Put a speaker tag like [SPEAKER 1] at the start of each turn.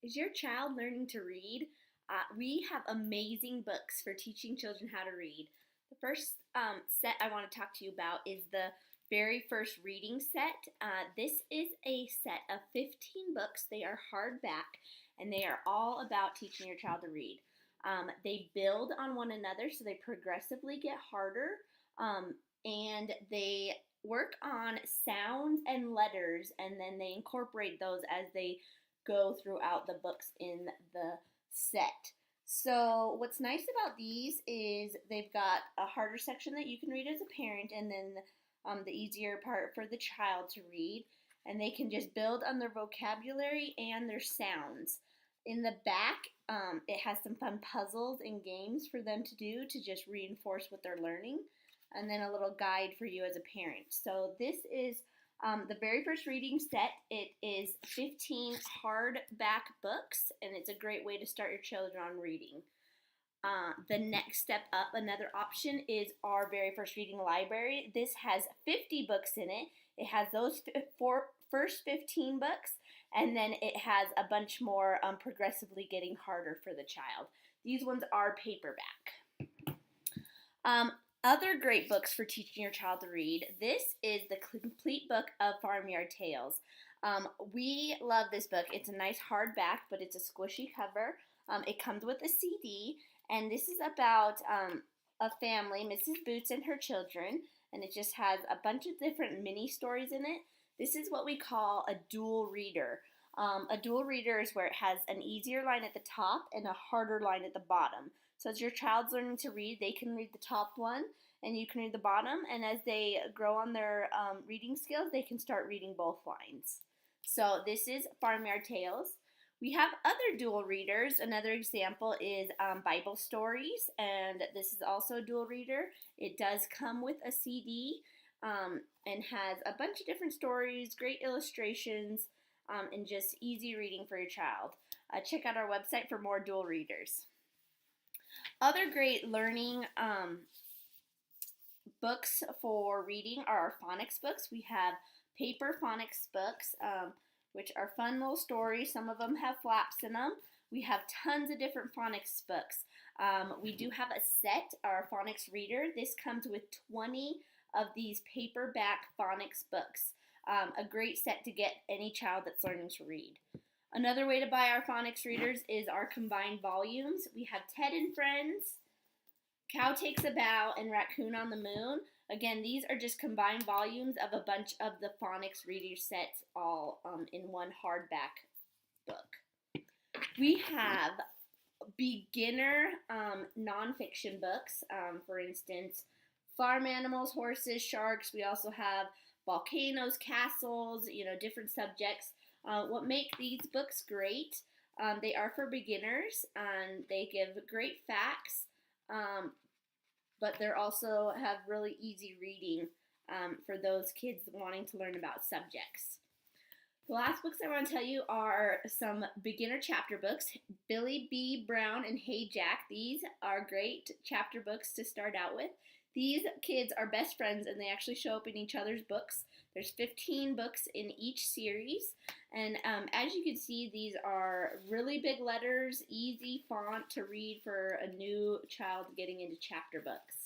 [SPEAKER 1] Is your child learning to read? We have amazing books for teaching children how to read. The first set I want to talk to you about is the very first reading set. This is a set of 15 books. They are hardback and they are all about teaching your child to read. They build on one another, so they progressively get harder, and they work on sounds and letters, and then they incorporate those as they go throughout the books in the set. So what's nice about these is they've got a harder section that you can read as a parent, and then the easier part for the child to read. And they can just build on their vocabulary and their sounds. In the back, it has some fun puzzles and games for them to do to just reinforce what they're learning, and then a little guide for you as a parent. So this is the very first reading set. It is 15 hardback books, and it's a great way to start your children on reading. The next step up, another option, is our very first reading library. This has 50 books in it. It has those first 15 books, and then it has a bunch more progressively getting harder for the child. These ones are paperback. Other great books for teaching your child to read. This is the complete book of Farmyard Tales. We love this book. It's a nice hardback, but it's a squishy cover. It comes with a CD, and this is about a family, Mrs. Boots and her children, and it just has a bunch of different mini stories in it. This is what we call a dual reader. A dual reader is where it has an easier line at the top and a harder line at the bottom. So as your child's learning to read, they can read the top one and you can read the bottom. And as they grow on their reading skills, they can start reading both lines. So this is Farmyard Tales. We have other dual readers. Another example is Bible Stories, and this is also a dual reader. It does come with a CD and has a bunch of different stories, great illustrations, and just easy reading for your child. Check out our website for more dual readers. Other great learning books for reading are our phonics books. We have paper phonics books, which are fun little stories. Some of them have flaps in them. We have tons of different phonics books. We do have a set, our phonics reader. This comes with 20 of these paperback phonics books. A great set to get any child that's learning to read. Another way to buy our phonics readers is our combined volumes. We have Ted and Friends, Cow Takes a Bow, and Raccoon on the Moon. Again, these are just combined volumes of a bunch of the phonics reader sets all in one hardback book. We have beginner nonfiction books, for instance, farm animals, horses, sharks. We also have volcanoes, castles, different subjects. What make these books great, they are for beginners, and they give great facts, but they also have really easy reading for those kids wanting to learn about subjects. The last books I want to tell you are some beginner chapter books. Billy B. Brown and Hey Jack. These are great chapter books to start out with. These kids are best friends, and they actually show up in each other's books. There's 15 books in each series, and as you can see, these are really big letters, easy font to read for a new child getting into chapter books.